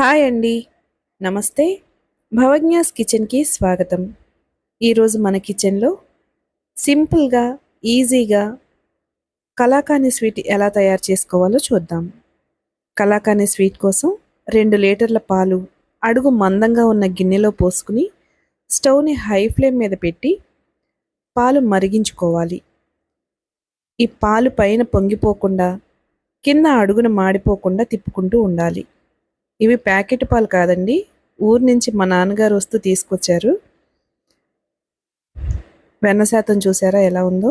Hi అండి. నమస్తే. భవజ్ఞాస్ కిచెన్‌కి స్వాగతం. ఈరోజు మన కిచెన్‌లో సింపుల్‌గా, ఈజీగా కలాకాని స్వీట్ ఎలా తయారు చేసుకోవాలో చూద్దాం. కలాకాని స్వీట్ కోసం 2 లీటర్ల పాలు అడుగు మందంగా ఉన్న గిన్నెలో పోసుకుని స్టవ్‌ని హై ఫ్లేమ్ మీద పెట్టి పాలు మరిగించుకోవాలి. ఈ పాలు పైన పొంగిపోకుండా, కింద అడుగున మాడిపోకుండా తిప్పుకుంటూ ఉండాలి. ఇవి ప్యాకెట్ పాలు కాదండి. ఊరు నుంచి మా నాన్నగారు వస్తూ తీసుకొచ్చారు. వెన్న శాతం చూసారా ఎలా ఉందో?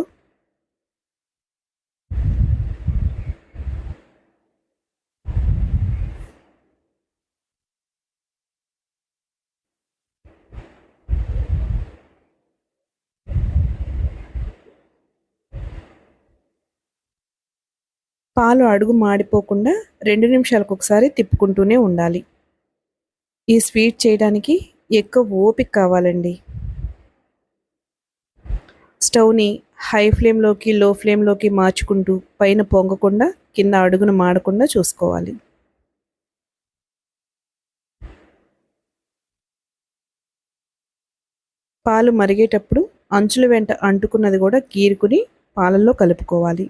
పాలు అడుగు మాడిపోకుండా 2 నిమిషాలకు ఒకసారి తిప్పుకుంటూనే ఉండాలి. ఈ స్వీట్ చేయడానికి ఎక్కువ ఓపిక కావాలండి. స్టవ్‌ని హై ఫ్లేమ్‌లోకి, లో ఫ్లేమ్‌లోకి మార్చుకుంటూ పైన పొంగకుండా, కింద అడుగున మాడకుండా చూసుకోవాలి. పాలు మరిగేటప్పుడు అంచుల వెంట అంటుకున్నది కూడా గీరుకుని పాలల్లో కలుపుకోవాలి.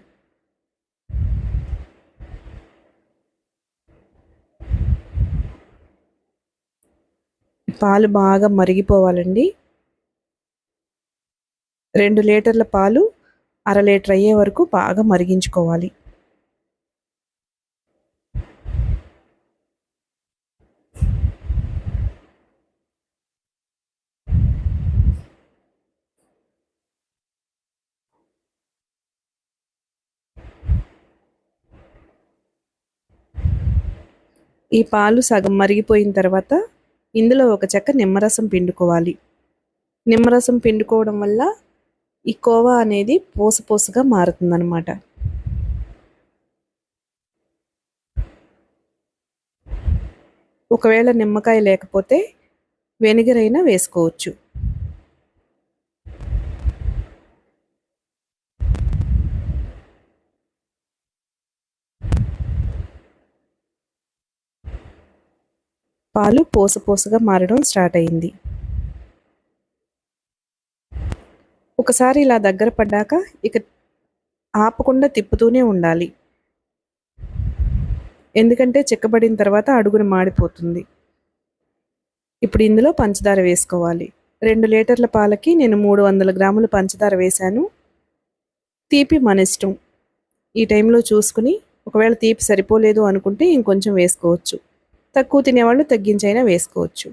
పాలు బాగా మరిగిపోవాలండి. 2 లీటర్ల పాలు అర లీటర్ అయ్యే వరకు బాగా మరిగించుకోవాలి. ఈ పాలు సగం మరిగిపోయిన తర్వాత ఇందులో ఒక చెక్క నిమ్మరసం పిండుకోవాలి. నిమ్మరసం పిండుకోవడం వల్ల ఈ కోవా అనేది పూసగా మారుతుందన్నమాట. ఒకవేళ నిమ్మకాయ లేకపోతే వెనిగర్ అయినా వేసుకోవచ్చు. పాలు పూసగా మారడం స్టార్ట్ అయింది. ఒకసారి ఇలా దగ్గర పడ్డాక ఇక ఆపకుండా తిప్పుతూనే ఉండాలి. ఎందుకంటే చిక్కబడిన తర్వాత అడుగున మాడిపోతుంది. ఇప్పుడు ఇందులో పంచదార వేసుకోవాలి. 2 లీటర్ల పాలకి నేను 300 గ్రాముల పంచదార వేశాను. తీపి మన ఇష్టం. ఈ టైంలో చూసుకుని ఒకవేళ తీపి సరిపోలేదు అనుకుంటే ఇంకొంచెం వేసుకోవచ్చు. తక్కువ తినేవాళ్ళు తగ్గించైనా వేసుకోవచ్చు.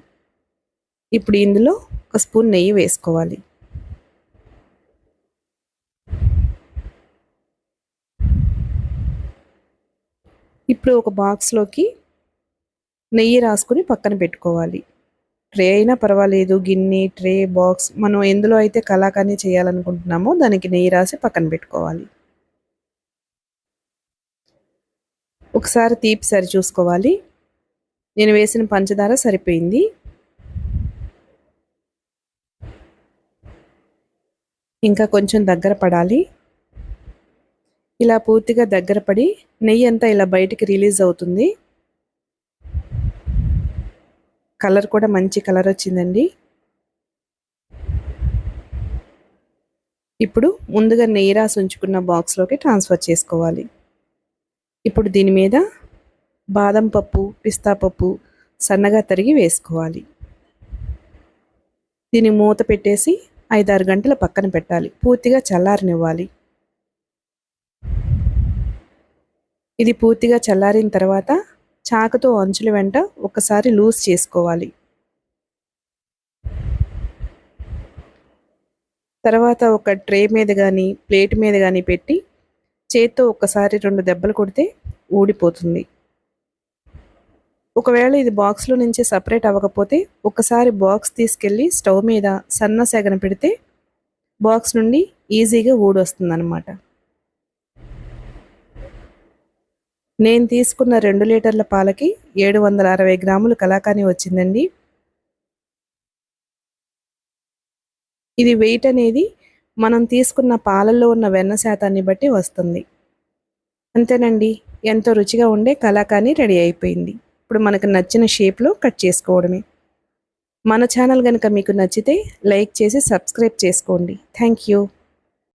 ఇప్పుడు ఇందులో ఒక స్పూన్ నెయ్యి వేసుకోవాలి. ఇప్పుడు ఒక బాక్స్లోకి నెయ్యి రాసుకుని పక్కన పెట్టుకోవాలి. ట్రే అయినా పర్వాలేదు, గిన్నె, ట్రే, బాక్స్ మనం ఎందులో అయితే కలాకాని చేయాలనుకుంటున్నామో దానికి నెయ్యి రాసి పక్కన పెట్టుకోవాలి. ఒకసారి తీపి సరి చూసుకోవాలి. నేను వేసిన పంచదార సరిపోయింది. ఇంకా కొంచెం దగ్గర పడాలి. ఇలా పూర్తిగా దగ్గర పడి నెయ్యి అంతా ఇలా బయటికి రిలీజ్ అవుతుంది. కలర్ కూడా మంచి కలర్ వచ్చిందండి. ఇప్పుడు ముందుగా నెయ్యి రాసి ఉంచుకున్న బాక్స్లోకి ట్రాన్స్ఫర్ చేసుకోవాలి. ఇప్పుడు దీని మీద బాదం పప్పు, పిస్తా పప్పు సన్నగా తరిగి వేసుకోవాలి. దీన్ని మూత పెట్టేసి 5-6 గంటల పక్కన పెట్టాలి. పూర్తిగా చల్లారనివ్వాలి. ఇది పూర్తిగా చల్లారిన తర్వాత చాకుతో అంచుల వెంట ఒకసారి లూజ్ చేసుకోవాలి. తర్వాత ఒక ట్రే మీద కానీ, ప్లేట్ మీద కానీ పెట్టి చేత్తో ఒక్కసారి 2 దెబ్బలు కొడితే ఊడిపోతుంది. ఒకవేళ ఇది బాక్స్లో నుంచి సపరేట్ అవ్వకపోతే ఒకసారి బాక్స్ తీసుకెళ్ళి స్టవ్ మీద సన్న సెగన పెడితే బాక్స్ నుండి ఈజీగా ఊడొస్తుందన్నమాట. నేను తీసుకున్న 2 లీటర్ల పాలకి 760 గ్రాములు కలాకాని వచ్చిందండి. ఇది వెయిట్ అనేది మనం తీసుకున్న పాలల్లో ఉన్న వెన్న శాతాన్ని బట్టి వస్తుంది. అంతేనండి, ఎంతో రుచిగా ఉండే కలాకాని రెడీ అయిపోయింది. ఇప్పుడు మనకు నచ్చిన షేప్లో కట్ చేసుకోవడమే. మన ఛానల్ కనుక మీకు నచ్చితే లైక్ చేసి సబ్స్క్రైబ్ చేసుకోండి. Thank you.